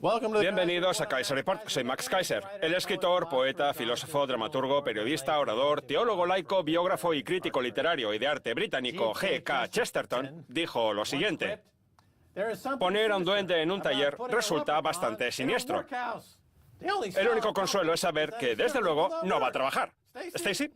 Bienvenidos a Kaiser Report. Soy Max Kaiser. El escritor, poeta, filósofo, dramaturgo, periodista, orador, teólogo laico, biógrafo y crítico literario y de arte británico G.K. Chesterton dijo lo siguiente: poner a un duende en un taller resulta bastante siniestro. El único consuelo es saber que, desde luego, no va a trabajar. ¿Stacy?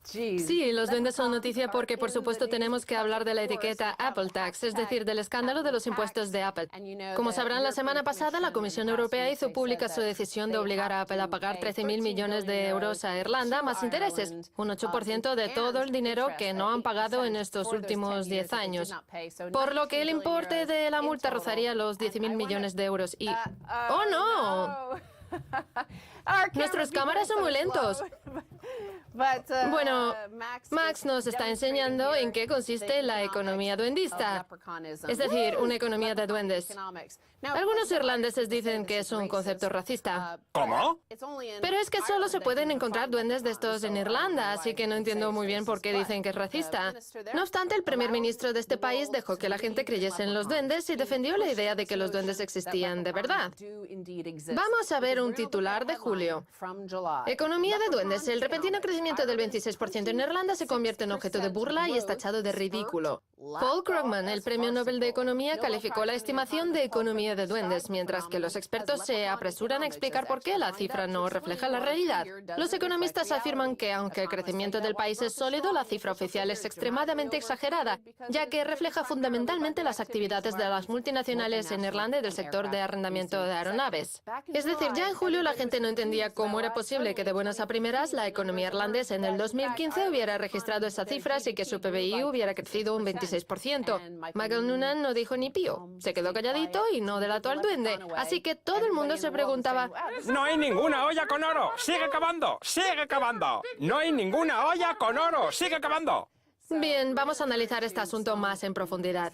Sí, los duendes son noticia porque, por supuesto, tenemos que hablar de la etiqueta Apple Tax, es decir, del escándalo de los impuestos de Apple. Como sabrán, la semana pasada la Comisión Europea hizo pública su decisión de obligar a Apple a pagar 13.000 millones de euros a Irlanda más intereses, un 8% de todo el dinero que no han pagado en estos últimos 10 años. Por lo que el importe de la multa rozaría los 10.000 millones de euros y... ¡Oh, no! Nuestras cámaras son muy lentos. Bueno, Max nos está enseñando en qué consiste la economía duendista, es decir, una economía de duendes. Algunos irlandeses dicen que es un concepto racista. ¿Cómo? Pero es que solo se pueden encontrar duendes de estos en Irlanda, así que no entiendo muy bien por qué dicen que es racista. No obstante, el primer ministro de este país dejó que la gente creyese en los duendes y defendió la idea de que los duendes existían de verdad. Vamos a ver un titular de julio. Economía de duendes. El repentino crecimiento del 26% en Irlanda se convierte en objeto de burla y es tachado de ridículo. Paul Krugman, el Premio Nobel de Economía, calificó la estimación de economía de duendes, mientras que los expertos se apresuran a explicar por qué la cifra no refleja la realidad. Los economistas afirman que, aunque el crecimiento del país es sólido, la cifra oficial es extremadamente exagerada, ya que refleja fundamentalmente las actividades de las multinacionales en Irlanda y del sector de arrendamiento de aeronaves. Es decir, ya en julio la gente no entendía cómo era posible que de buenas a primeras la economía irlandesa en el 2015 hubiera registrado esas cifras y que su PBI hubiera crecido un 26%. Michael Noonan no dijo ni pío, se quedó calladito y no delató al duende. Así que todo el mundo se preguntaba: ¡No hay ninguna olla con oro! ¡Sigue cavando! ¡Sigue cavando! ¡No hay ninguna olla con oro! ¡Sigue cavando! Bien, vamos a analizar este asunto más en profundidad.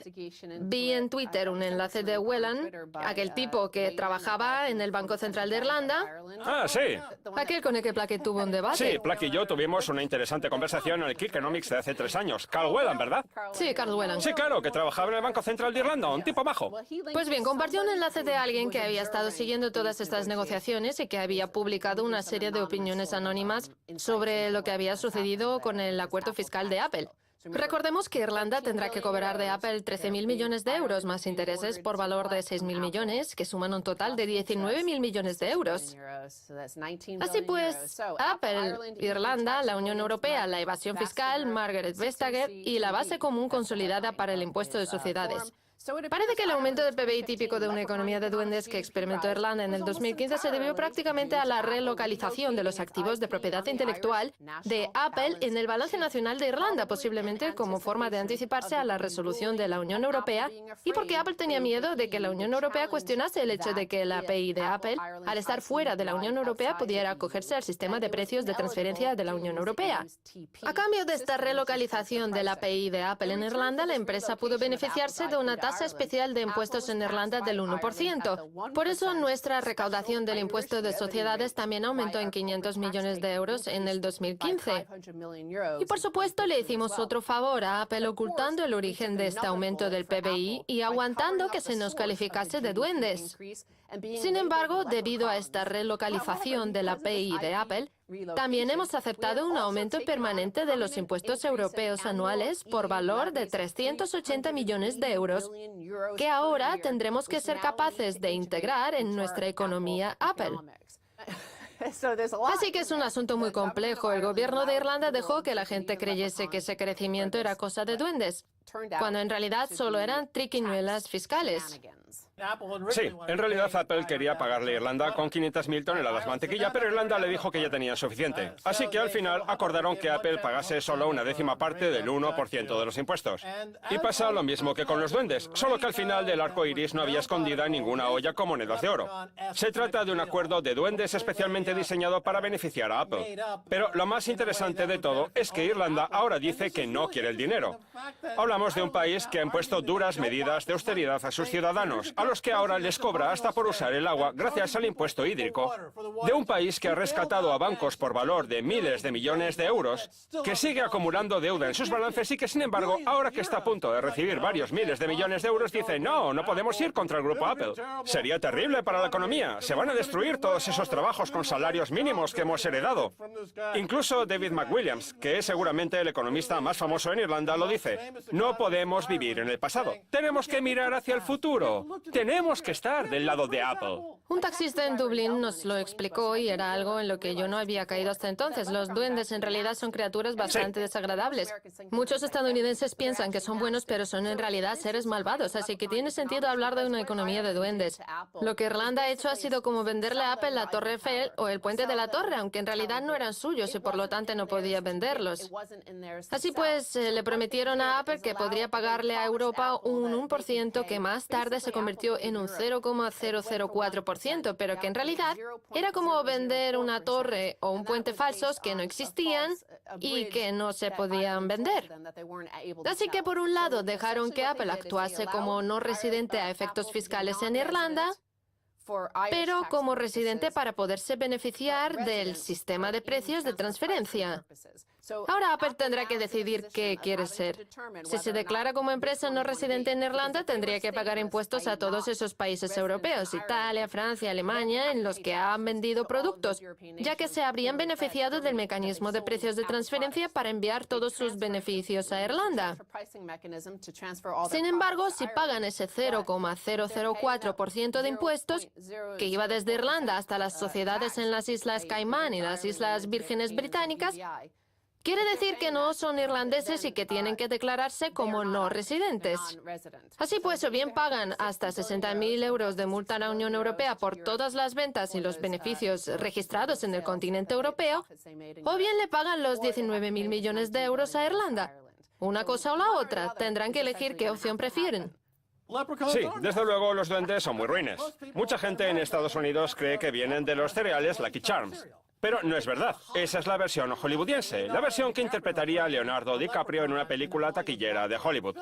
Vi en Twitter un enlace de Whelan, aquel tipo que trabajaba en el Banco Central de Irlanda. Ah, sí. Aquel con el que Plackett tuvo un debate. Sí, Plack y yo tuvimos una interesante conversación en el Kickonomics de hace 3 años. Carl Whelan, ¿verdad? Sí, Carl Whelan. Sí, claro, que trabajaba en el Banco Central de Irlanda, un tipo majo. Pues bien, compartió un enlace de alguien que había estado siguiendo todas estas negociaciones y que había publicado una serie de opiniones anónimas sobre lo que había sucedido con el acuerdo fiscal de Apple. Recordemos que Irlanda tendrá que cobrar de Apple 13.000 millones de euros más intereses por valor de 6.000 millones, que suman un total de 19.000 millones de euros. Así pues, Apple, Irlanda, la Unión Europea, la evasión fiscal, Margaret Vestager y la base común consolidada para el impuesto de sociedades. Parece que el aumento del PBI típico de una economía de duendes que experimentó Irlanda en el 2015 se debió prácticamente a la relocalización de los activos de propiedad intelectual de Apple en el balance nacional de Irlanda, posiblemente como forma de anticiparse a la resolución de la Unión Europea y porque Apple tenía miedo de que la Unión Europea cuestionase el hecho de que la API de Apple, al estar fuera de la Unión Europea, pudiera acogerse al sistema de precios de transferencia de la Unión Europea. A cambio de esta relocalización de la API de Apple en Irlanda, la empresa pudo beneficiarse de una tasa especial de impuestos en Irlanda del 1%. Por eso nuestra recaudación del impuesto de sociedades también aumentó en 500 millones de euros en el 2015. Y por supuesto le hicimos otro favor a Apple ocultando el origen de este aumento del PBI y aguantando que se nos calificase de duendes. Sin embargo, debido a esta relocalización de la API de Apple, también hemos aceptado un aumento permanente de los impuestos europeos anuales por valor de 380 millones de euros, que ahora tendremos que ser capaces de integrar en nuestra economía Apple. Así que es un asunto muy complejo. El gobierno de Irlanda dejó que la gente creyese que ese crecimiento era cosa de duendes, cuando en realidad solo eran triquiñuelas fiscales. Sí, en realidad Apple quería pagarle a Irlanda con 500.000 toneladas de mantequilla, pero Irlanda le dijo que ya tenía suficiente. Así que al final acordaron que Apple pagase solo una décima parte del 1% de los impuestos. Y pasa lo mismo que con los duendes, solo que al final del arco iris no había escondida ninguna olla con monedas de oro. Se trata de un acuerdo de duendes especialmente diseñado para beneficiar a Apple. Pero lo más interesante de todo es que Irlanda ahora dice que no quiere el dinero. Hablamos de un país que ha impuesto duras medidas de austeridad a sus ciudadanos, a los que ahora les cobra hasta por usar el agua gracias al impuesto hídrico, de un país que ha rescatado a bancos por valor de miles de millones de euros, que sigue acumulando deuda en sus balances y que, sin embargo, ahora que está a punto de recibir varios miles de millones de euros, dice: no, no podemos ir contra el grupo Apple. Sería terrible para la economía. Se van a destruir todos esos trabajos con salarios mínimos que hemos heredado. Incluso David McWilliams, que es seguramente el economista más famoso en Irlanda, lo dice: no podemos vivir en el pasado. Tenemos que mirar hacia el futuro. Tenemos que estar del lado de Apple. Un taxista en Dublín nos lo explicó y era algo en lo que yo no había caído hasta entonces. Los duendes en realidad son criaturas bastante desagradables. Muchos estadounidenses piensan que son buenos, pero son en realidad seres malvados, así que tiene sentido hablar de una economía de duendes. Lo que Irlanda ha hecho ha sido como venderle a Apple la Torre Eiffel o el Puente de la Torre, aunque en realidad no eran suyos y por lo tanto no podía venderlos. Así pues, le prometieron a Apple que podría pagarle a Europa un 1% que más tarde se convirtió en un 0,004%, pero que en realidad era como vender una torre o un puente falsos que no existían y que no se podían vender. Así que por un lado dejaron que Apple actuase como no residente a efectos fiscales en Irlanda, pero como residente para poderse beneficiar del sistema de precios de transferencia. Ahora Apple tendrá que decidir qué quiere ser. Si se declara como empresa no residente en Irlanda, tendría que pagar impuestos a todos esos países europeos, Italia, Francia, Alemania, en los que han vendido productos, ya que se habrían beneficiado del mecanismo de precios de transferencia para enviar todos sus beneficios a Irlanda. Sin embargo, si pagan ese 0,004% de impuestos, que iba desde Irlanda hasta las sociedades en las Islas Caimán y las Islas Vírgenes Británicas, quiere decir que no son irlandeses y que tienen que declararse como no residentes. Así pues, o bien pagan hasta 60.000 euros de multa a la Unión Europea por todas las ventas y los beneficios registrados en el continente europeo, o bien le pagan los 19.000 millones de euros a Irlanda. Una cosa o la otra, tendrán que elegir qué opción prefieren. Sí, desde luego los duendes son muy ruines. Mucha gente en Estados Unidos cree que vienen de los cereales Lucky Charms. Pero no es verdad. Esa es la versión hollywoodiense, la versión que interpretaría Leonardo DiCaprio en una película taquillera de Hollywood.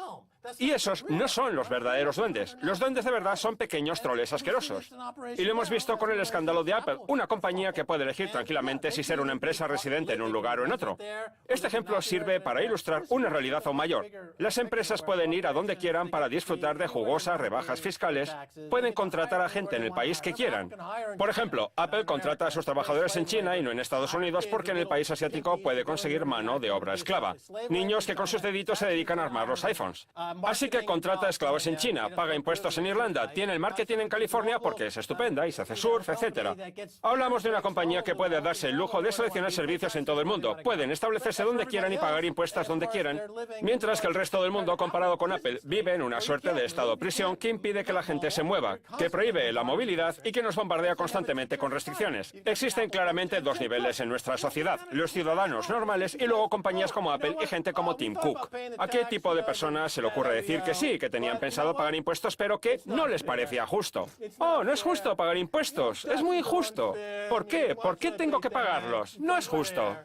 Y esos no son los verdaderos duendes. Los duendes de verdad son pequeños troles asquerosos. Y lo hemos visto con el escándalo de Apple, una compañía que puede elegir tranquilamente si ser una empresa residente en un lugar o en otro. Este ejemplo sirve para ilustrar una realidad aún mayor. Las empresas pueden ir a donde quieran para disfrutar de jugosas rebajas fiscales, pueden contratar a gente en el país que quieran. Por ejemplo, Apple contrata a sus trabajadores en China y no en Estados Unidos porque en el país asiático puede conseguir mano de obra esclava. Niños que con sus deditos se dedican a armar los iPhones. Así que contrata esclavos en China, paga impuestos en Irlanda, tiene el marketing en California porque es estupenda y se hace surf, etc. Hablamos de una compañía que puede darse el lujo de seleccionar servicios en todo el mundo. Pueden establecerse donde quieran y pagar impuestos donde quieran, mientras que el resto del mundo, comparado con Apple, vive en una suerte de estado-prisión que impide que la gente se mueva, que prohíbe la movilidad y que nos bombardea constantemente con restricciones. Existen claramente dos niveles en nuestra sociedad, los ciudadanos normales y luego compañías como Apple y gente como Tim Cook. ¿A qué tipo de personas se le ocurre decir que sí, que tenían pensado pagar impuestos, pero que no les parecía justo? Oh, no es justo pagar impuestos, es muy injusto. ¿Por qué? ¿Por qué tengo que pagarlos? No es justo.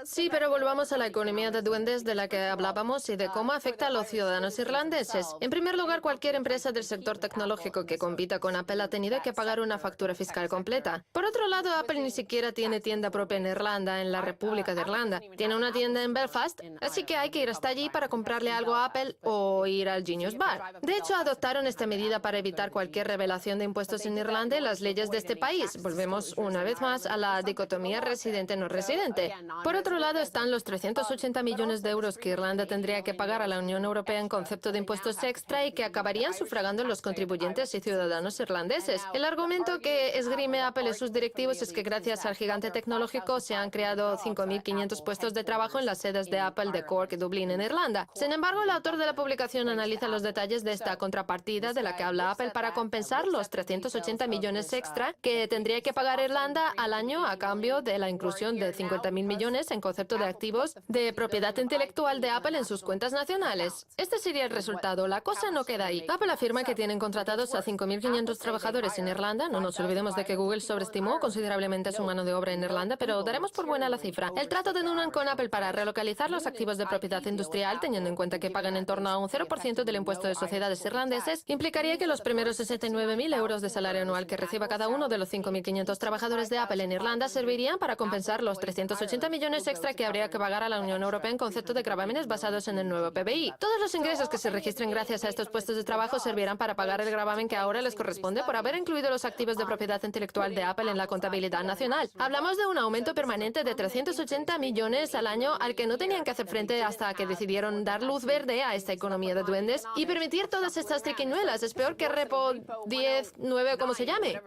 Sí, pero volvamos a la economía de duendes de la que hablábamos y de cómo afecta a los ciudadanos irlandeses. En primer lugar, cualquier empresa del sector tecnológico que compita con Apple ha tenido que pagar una factura fiscal completa. Por otro lado, Apple ni siquiera tiene tienda propia en Irlanda, en la República de Irlanda. Tiene una tienda en Belfast, así que hay que ir hasta allí para comprarle algo a Apple o ir al Genius Bar. De hecho, adoptaron esta medida para evitar cualquier revelación de impuestos en Irlanda y las leyes de este país. Volvemos una vez más a la dicotomía residente-no residente. Por otro lado, están los 380 millones de euros que Irlanda tendría que pagar a la Unión Europea en concepto de impuestos extra y que acabarían sufragando los contribuyentes y ciudadanos irlandeses. El argumento que esgrime Apple y sus directivos es que gracias al gigante tecnológico se han creado 5.500 puestos de trabajo en las sedes de Apple de Cork y Dublín en Irlanda. Sin embargo, el autor de la publicación analiza los detalles de esta contrapartida de la que habla Apple para compensar los 380 millones extra que tendría que pagar Irlanda al año a cambio de la inclusión de 50.000 millones en concepto de activos de propiedad intelectual de Apple en sus cuentas nacionales. Este sería el resultado. La cosa no queda ahí. Apple afirma que tienen contratados a 5.500 trabajadores en Irlanda. No nos olvidemos de que Google sobreestimó considerablemente su mano de obra en Irlanda, pero daremos por buena la cifra. El trato de Noonan con Apple para relocalizar los activos de propiedad industrial, teniendo en cuenta que pagan en torno a un 1% del impuesto de sociedades irlandeses implicaría que los primeros 69.000 euros de salario anual que reciba cada uno de los 5.500 trabajadores de Apple en Irlanda servirían para compensar los 380 millones extra que habría que pagar a la Unión Europea en concepto de gravámenes basados en el nuevo PBI. Todos los ingresos que se registren gracias a estos puestos de trabajo servirán para pagar el gravamen que ahora les corresponde por haber incluido los activos de propiedad intelectual de Apple en la contabilidad nacional. Hablamos de un aumento permanente de 380 millones al año al que no tenían que hacer frente hasta que decidieron dar luz verde a esta economía de duendes y permitir todas estas triquiñuelas. Es peor que Repo 10, 9, como se llame.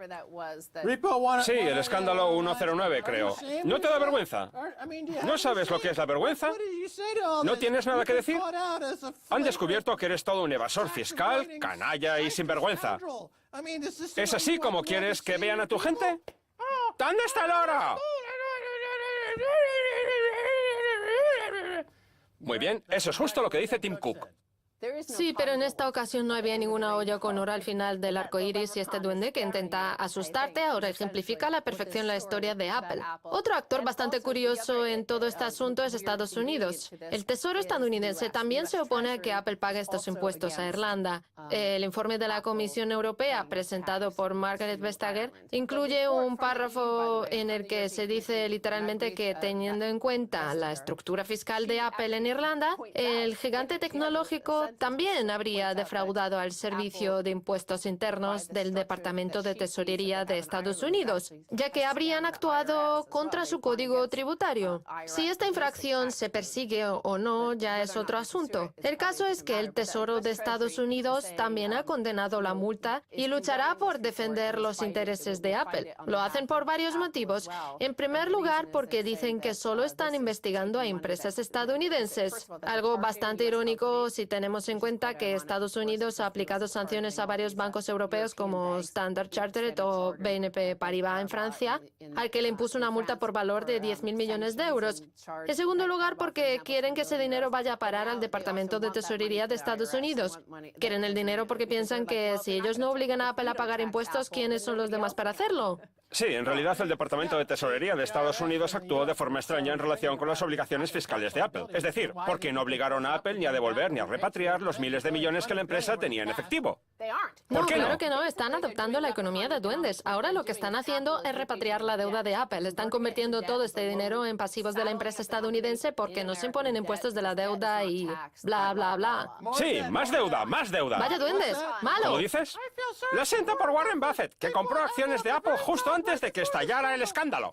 Sí, el escándalo 109, creo. ¿No te da vergüenza? ¿No sabes lo que es la vergüenza? ¿No tienes nada que decir? Han descubierto que eres todo un evasor fiscal, canalla y sinvergüenza. ¿Es así como quieres que vean a tu gente? ¿Dónde está el oro? Muy bien, eso es justo lo que dice Tim Cook. Sí, pero en esta ocasión no había ninguna olla con oro al final del arco iris y este duende que intenta asustarte ahora ejemplifica a la perfección la historia de Apple. Otro actor bastante curioso en todo este asunto es Estados Unidos. El Tesoro estadounidense también se opone a que Apple pague estos impuestos a Irlanda. El informe de la Comisión Europea, presentado por Margaret Vestager, incluye un párrafo en el que se dice literalmente que, teniendo en cuenta la estructura fiscal de Apple en Irlanda, el gigante tecnológico también habría defraudado al Servicio de Impuestos Internos del Departamento de Tesorería de Estados Unidos, ya que habrían actuado contra su código tributario. Si esta infracción se persigue o no, ya es otro asunto. El caso es que el Tesoro de Estados Unidos también ha condenado la multa y luchará por defender los intereses de Apple. Lo hacen por varios motivos. En primer lugar, porque dicen que solo están investigando a empresas estadounidenses, algo bastante irónico si tenemos en cuenta que Estados Unidos ha aplicado sanciones a varios bancos europeos como Standard Chartered o BNP Paribas en Francia, al que le impuso una multa por valor de 10.000 millones de euros. En segundo lugar, porque quieren que ese dinero vaya a parar al Departamento de Tesorería de Estados Unidos. Quieren el dinero porque piensan que si ellos no obligan a Apple a pagar impuestos, ¿quiénes son los demás para hacerlo? Sí, en realidad el Departamento de Tesorería de Estados Unidos actuó de forma extraña en relación con las obligaciones fiscales de Apple. Es decir, porque no obligaron a Apple ni a devolver ni a repatriar los miles de millones que la empresa tenía en efectivo. No, claro que no. Están adoptando la economía de duendes. Ahora lo que están haciendo es repatriar la deuda de Apple. Están convirtiendo todo este dinero en pasivos de la empresa estadounidense porque no se imponen impuestos de la deuda y bla, bla, bla. Sí, más deuda, más deuda. Vaya duendes, malo. ¿Lo dices? Lo siento por Warren Buffett, que compró acciones de Apple justo antes de que estallara el escándalo.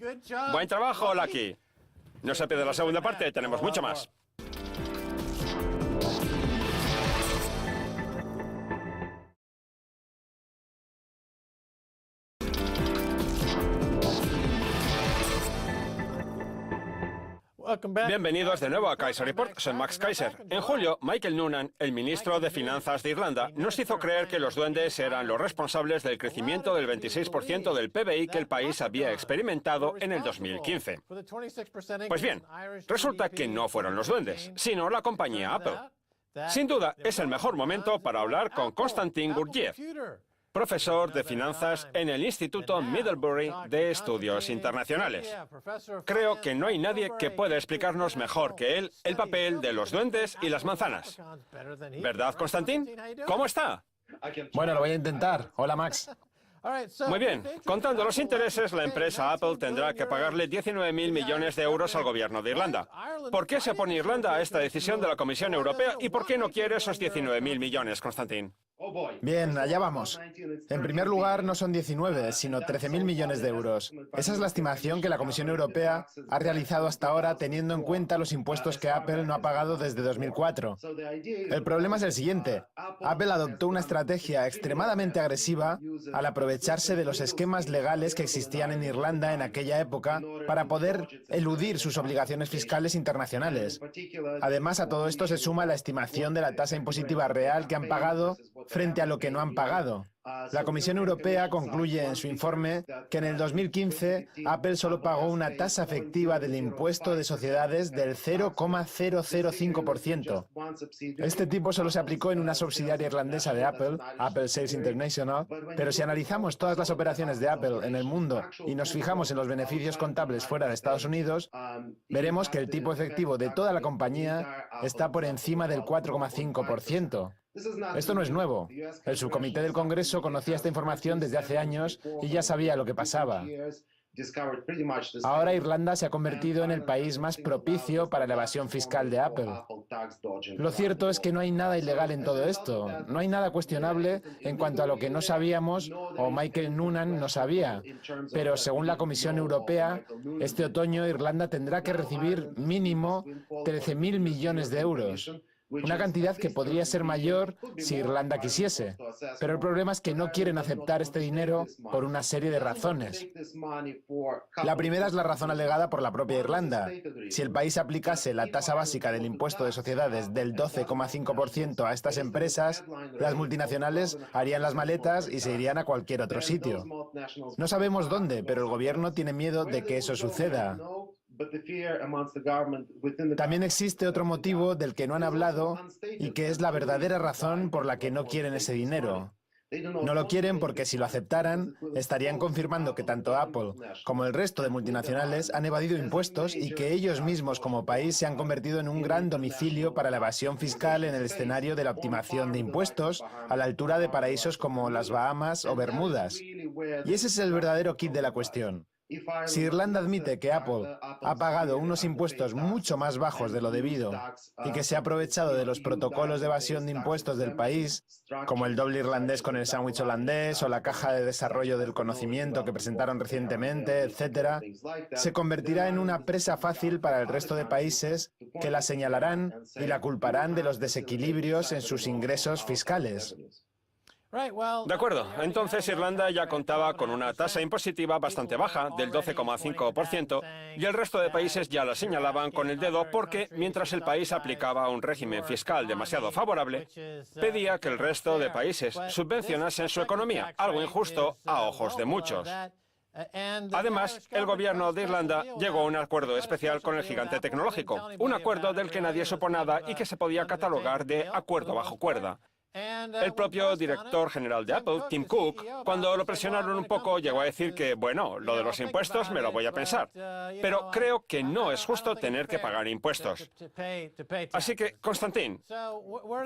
Buen trabajo, Lucky. No se pierde la segunda parte, tenemos mucho más. Bienvenidos de nuevo a Kaiser Report, soy Max Kaiser. En julio, Michael Noonan, el ministro de Finanzas de Irlanda, nos hizo creer que los duendes eran los responsables del crecimiento del 26% del PBI que el país había experimentado en el 2015. Pues bien, resulta que no fueron los duendes, sino la compañía Apple. Sin duda, es el mejor momento para hablar con Konstantin Gurdjieff, profesor de finanzas en el Instituto Middlebury de Estudios Internacionales. Creo que no hay nadie que pueda explicarnos mejor que él el papel de los duendes y las manzanas. ¿Verdad, Konstantin? ¿Cómo está? Bueno, lo voy a intentar. Hola, Max. Muy bien. Contando los intereses, la empresa Apple tendrá que pagarle 19.000 millones de euros al gobierno de Irlanda. ¿Por qué se opone Irlanda a esta decisión de la Comisión Europea y por qué no quiere esos 19.000 millones, Konstantin? Bien, allá vamos. En primer lugar, no son 19, sino 13.000 millones de euros. Esa es la estimación que la Comisión Europea ha realizado hasta ahora teniendo en cuenta los impuestos que Apple no ha pagado desde 2004. El problema es el siguiente. Apple adoptó una estrategia extremadamente agresiva al aprovecharse de los esquemas legales que existían en Irlanda en aquella época para poder eludir sus obligaciones fiscales internacionales. Además, a todo esto se suma la estimación de la tasa impositiva real que han pagado frente a lo que no han pagado. La Comisión Europea concluye en su informe que en el 2015 Apple solo pagó una tasa efectiva del impuesto de sociedades del 0,005%. Este tipo solo se aplicó en una subsidiaria irlandesa de Apple, Apple Sales International, pero si analizamos todas las operaciones de Apple en el mundo y nos fijamos en los beneficios contables fuera de Estados Unidos, veremos que el tipo efectivo de toda la compañía está por encima del 4,5%. Esto no es nuevo. El subcomité del Congreso conocía esta información desde hace años y ya sabía lo que pasaba. Ahora Irlanda se ha convertido en el país más propicio para la evasión fiscal de Apple. Lo cierto es que no hay nada ilegal en todo esto. No hay nada cuestionable en cuanto a lo que no sabíamos o Michael Noonan no sabía. Pero según la Comisión Europea, este otoño Irlanda tendrá que recibir mínimo 13.000 millones de euros. Una cantidad que podría ser mayor si Irlanda quisiese. Pero el problema es que no quieren aceptar este dinero por una serie de razones. La primera es la razón alegada por la propia Irlanda. Si el país aplicase la tasa básica del impuesto de sociedades del 12,5% a estas empresas, las multinacionales harían las maletas y se irían a cualquier otro sitio. No sabemos dónde, pero el gobierno tiene miedo de que eso suceda. También existe otro motivo del que no han hablado y que es la verdadera razón por la que no quieren ese dinero. No lo quieren porque si lo aceptaran, estarían confirmando que tanto Apple como el resto de multinacionales han evadido impuestos y que ellos mismos como país se han convertido en un gran domicilio para la evasión fiscal en el escenario de la optimación de impuestos a la altura de paraísos como las Bahamas o Bermudas. Y ese es el verdadero quid de la cuestión. Si Irlanda admite que Apple ha pagado unos impuestos mucho más bajos de lo debido y que se ha aprovechado de los protocolos de evasión de impuestos del país, como el doble irlandés con el sándwich holandés o la caja de desarrollo del conocimiento que presentaron recientemente, etc., se convertirá en una presa fácil para el resto de países que la señalarán y la culparán de los desequilibrios en sus ingresos fiscales. De acuerdo. Entonces Irlanda ya contaba con una tasa impositiva bastante baja, del 12,5%, y el resto de países ya la señalaban con el dedo porque, mientras el país aplicaba un régimen fiscal demasiado favorable, pedía que el resto de países subvencionasen su economía, algo injusto a ojos de muchos. Además, el gobierno de Irlanda llegó a un acuerdo especial con el gigante tecnológico, un acuerdo del que nadie supo nada y que se podía catalogar de acuerdo bajo cuerda. El propio director general de Apple, Tim Cook, cuando lo presionaron un poco, llegó a decir que, bueno, lo de los impuestos me lo voy a pensar, pero creo que no es justo tener que pagar impuestos. Así que, Constantin,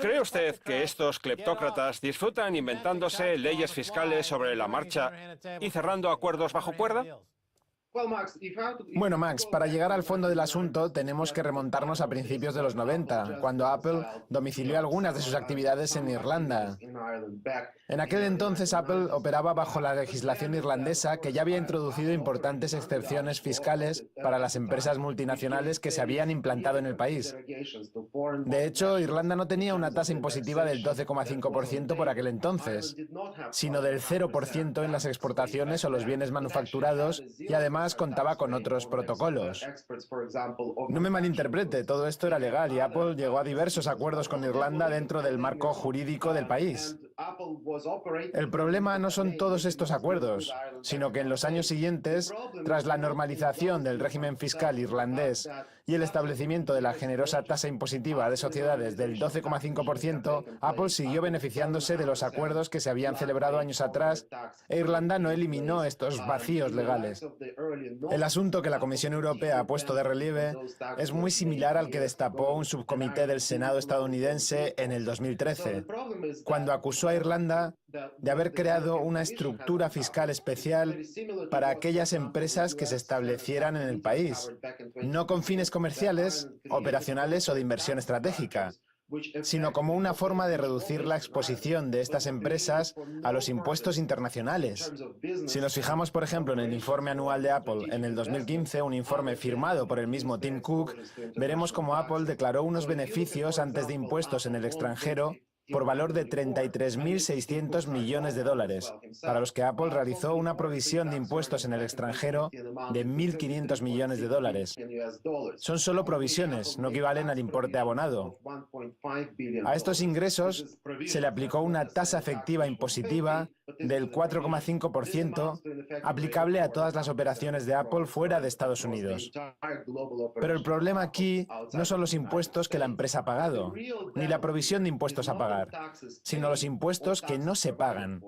¿cree usted que estos cleptócratas disfrutan inventándose leyes fiscales sobre la marcha y cerrando acuerdos bajo cuerda? Bueno, Max, para llegar al fondo del asunto tenemos que remontarnos a principios de los 90, cuando Apple domicilió algunas de sus actividades en Irlanda. En aquel entonces Apple operaba bajo la legislación irlandesa que ya había introducido importantes excepciones fiscales para las empresas multinacionales que se habían implantado en el país. De hecho, Irlanda no tenía una tasa impositiva del 12,5% por aquel entonces, sino del 0% en las exportaciones o los bienes manufacturados y además contaba con otros protocolos. No me malinterprete, todo esto era legal y Apple llegó a diversos acuerdos con Irlanda dentro del marco jurídico del país. El problema no son todos estos acuerdos, sino que en los años siguientes, tras la normalización del régimen fiscal irlandés y el establecimiento de la generosa tasa impositiva de sociedades del 12,5%, Apple siguió beneficiándose de los acuerdos que se habían celebrado años atrás e Irlanda no eliminó estos vacíos legales. El asunto que la Comisión Europea ha puesto de relieve es muy similar al que destapó un subcomité del Senado estadounidense en el 2013, cuando acusó a Irlanda de haber creado una estructura fiscal especial para aquellas empresas que se establecieran en el país, no con fines comerciales, operacionales o de inversión estratégica, sino como una forma de reducir la exposición de estas empresas a los impuestos internacionales. Si nos fijamos, por ejemplo, en el informe anual de Apple en el 2015, un informe firmado por el mismo Tim Cook, veremos cómo Apple declaró unos beneficios antes de impuestos en el extranjero por valor de 33.600 millones de dólares, para los que Apple realizó una provisión de impuestos en el extranjero de 1.500 millones de dólares. Son solo provisiones, no equivalen al importe abonado. A estos ingresos se le aplicó una tasa efectiva impositiva del 4,5% aplicable a todas las operaciones de Apple fuera de Estados Unidos. Pero el problema aquí no son los impuestos que la empresa ha pagado, ni la provisión de impuestos a pagar, sino los impuestos que no se pagan.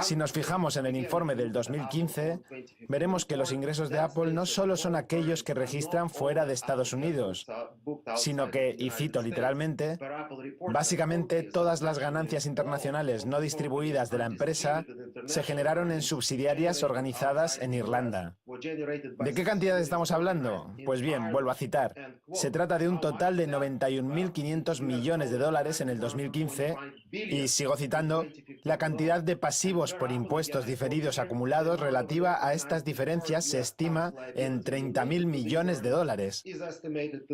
Si nos fijamos en el informe del 2015, veremos que los ingresos de Apple no solo son aquellos que registran fuera de Estados Unidos, sino que, y cito literalmente, básicamente todas las ganancias internacionales no distribuidas de la empresa se generaron en subsidiarias organizadas en Irlanda. ¿De qué cantidad estamos hablando? Pues bien, vuelvo a citar. Se trata de un total de 91.500 millones de dólares en el 2015 y, sigo citando, la cantidad de pasivos por impuestos diferidos acumulados relativa a estas diferencias se estima en 30.000 millones de dólares.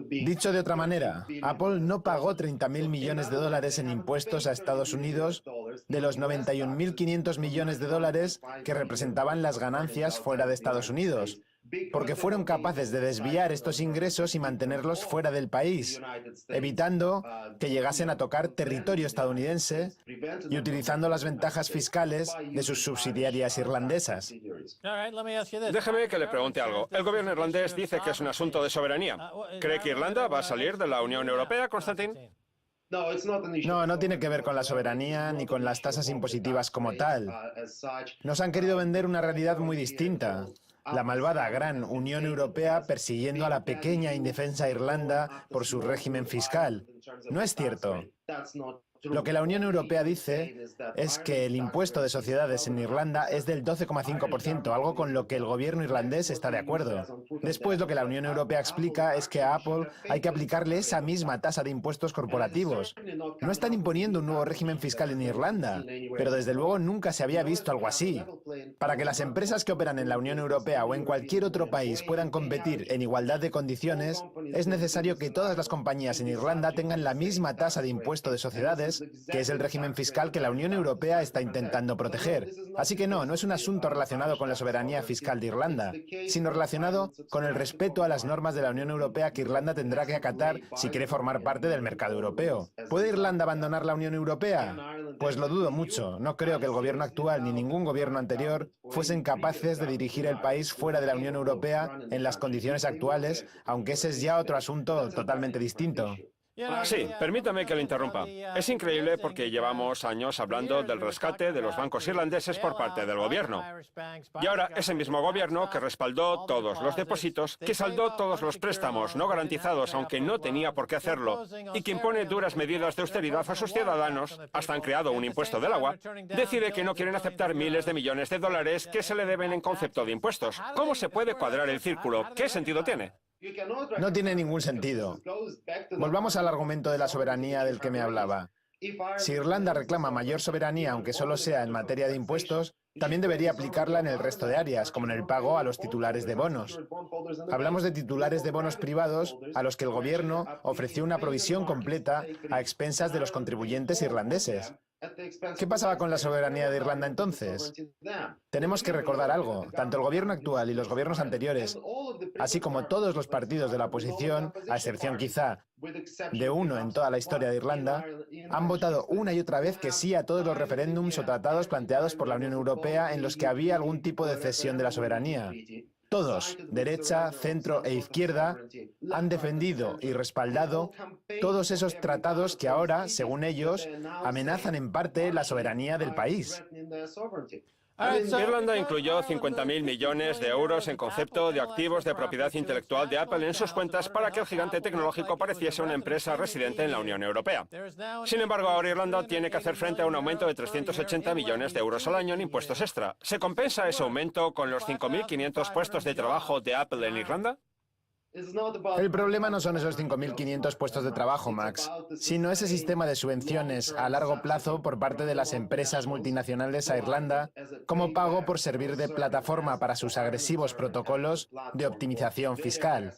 Dicho de otra manera, Apple no pagó 30.000 millones de dólares en impuestos a Estados Unidos de los 91.500 millones de dólares que representaban las ganancias fuera de Estados Unidos, porque fueron capaces de desviar estos ingresos y mantenerlos fuera del país, evitando que llegasen a tocar territorio estadounidense y utilizando las ventajas fiscales de sus subsidiarias irlandesas. Déjeme que le pregunte algo. El gobierno irlandés dice que es un asunto de soberanía. ¿Cree que Irlanda va a salir de la Unión Europea, Constantin? No tiene que ver con la soberanía ni con las tasas impositivas como tal. Nos han querido vender una realidad muy distinta. La malvada gran Unión Europea persiguiendo a la pequeña e indefensa Irlanda por su régimen fiscal. No es cierto. Lo que la Unión Europea dice es que el impuesto de sociedades en Irlanda es del 12,5%, algo con lo que el gobierno irlandés está de acuerdo. Después, lo que la Unión Europea explica es que a Apple hay que aplicarle esa misma tasa de impuestos corporativos. No están imponiendo un nuevo régimen fiscal en Irlanda, pero desde luego nunca se había visto algo así. Para que las empresas que operan en la Unión Europea o en cualquier otro país puedan competir en igualdad de condiciones, es necesario que todas las compañías en Irlanda tengan la misma tasa de impuesto de sociedades, que es el régimen fiscal que la Unión Europea está intentando proteger. Así que no es un asunto relacionado con la soberanía fiscal de Irlanda, sino relacionado con el respeto a las normas de la Unión Europea que Irlanda tendrá que acatar si quiere formar parte del mercado europeo. ¿Puede Irlanda abandonar la Unión Europea? Pues lo dudo mucho. No creo que el gobierno actual ni ningún gobierno anterior fuesen capaces de dirigir el país fuera de la Unión Europea en las condiciones actuales, aunque ese es ya otro asunto totalmente distinto. Sí, permítame que le interrumpa. Es increíble porque llevamos años hablando del rescate de los bancos irlandeses por parte del gobierno. Y ahora ese mismo gobierno que respaldó todos los depósitos, que saldó todos los préstamos no garantizados, aunque no tenía por qué hacerlo, y que impone duras medidas de austeridad a sus ciudadanos, hasta han creado un impuesto del agua, decide que no quieren aceptar miles de millones de dólares que se le deben en concepto de impuestos. ¿Cómo se puede cuadrar el círculo? ¿Qué sentido tiene? No tiene ningún sentido. Volvamos al argumento de la soberanía del que me hablaba. Si Irlanda reclama mayor soberanía, aunque solo sea en materia de impuestos, también debería aplicarla en el resto de áreas, como en el pago a los titulares de bonos. Hablamos de titulares de bonos privados a los que el gobierno ofreció una provisión completa a expensas de los contribuyentes irlandeses. ¿Qué pasaba con la soberanía de Irlanda entonces? Tenemos que recordar algo. Tanto el gobierno actual y los gobiernos anteriores, así como todos los partidos de la oposición, a excepción quizá de uno en toda la historia de Irlanda, han votado una y otra vez que sí a todos los referéndums o tratados planteados por la Unión Europea en los que había algún tipo de cesión de la soberanía. Todos, derecha, centro e izquierda, han defendido y respaldado todos esos tratados que ahora, según ellos, amenazan en parte la soberanía del país. Irlanda incluyó 50.000 millones de euros en concepto de activos de propiedad intelectual de Apple en sus cuentas para que el gigante tecnológico pareciese una empresa residente en la Unión Europea. Sin embargo, ahora Irlanda tiene que hacer frente a un aumento de 380 millones de euros al año en impuestos extra. ¿Se compensa ese aumento con los 5.500 puestos de trabajo de Apple en Irlanda? El problema no son esos 5.500 puestos de trabajo, Max, sino ese sistema de subvenciones a largo plazo por parte de las empresas multinacionales a Irlanda como pago por servir de plataforma para sus agresivos protocolos de optimización fiscal.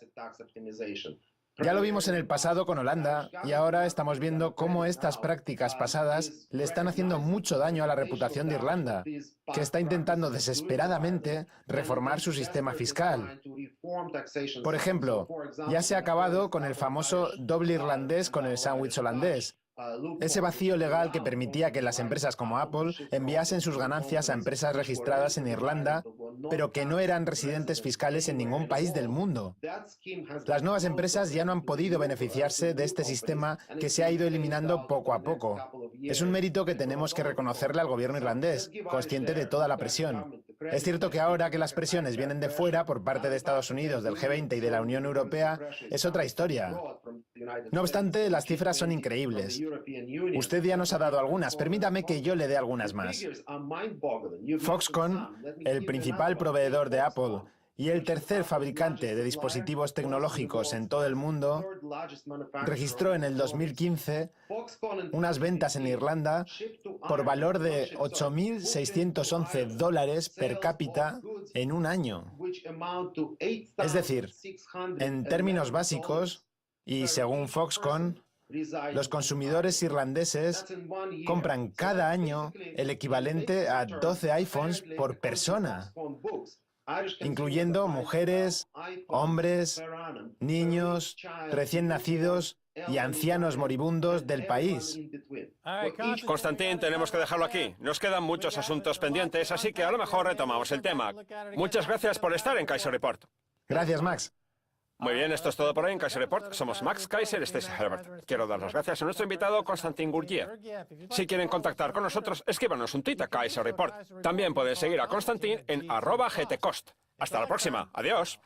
Ya lo vimos en el pasado con Holanda y ahora estamos viendo cómo estas prácticas pasadas le están haciendo mucho daño a la reputación de Irlanda, que está intentando desesperadamente reformar su sistema fiscal. Por ejemplo, ya se ha acabado con el famoso doble irlandés con el sándwich holandés. Ese vacío legal que permitía que las empresas como Apple enviasen sus ganancias a empresas registradas en Irlanda, pero que no eran residentes fiscales en ningún país del mundo. Las nuevas empresas ya no han podido beneficiarse de este sistema que se ha ido eliminando poco a poco. Es un mérito que tenemos que reconocerle al gobierno irlandés, consciente de toda la presión. Es cierto que ahora que las presiones vienen de fuera por parte de Estados Unidos, del G20 y de la Unión Europea, es otra historia. No obstante, las cifras son increíbles. Usted ya nos ha dado algunas, permítame que yo le dé algunas más. Foxconn, el principal proveedor de Apple y el tercer fabricante de dispositivos tecnológicos en todo el mundo, registró en el 2015 unas ventas en Irlanda por valor de $8.611 per cápita en un año. Es decir, en términos básicos, y según Foxconn, los consumidores irlandeses compran cada año el equivalente a 12 iPhones por persona, incluyendo mujeres, hombres, niños, recién nacidos y ancianos moribundos del país. Constantín, tenemos que dejarlo aquí. Nos quedan muchos asuntos pendientes, así que a lo mejor retomamos el tema. Muchas gracias por estar en Kaiser Report. Gracias, Max. Muy bien, esto es todo por hoy en Kaiser Report. Somos Max Kaiser, este es Herbert. Quiero dar las gracias a nuestro invitado, Constantin Gurgiev. Si quieren contactar con nosotros, escríbanos un tweet a Kaiser Report. También pueden seguir a Constantin en @GTCost. Hasta la próxima. Adiós.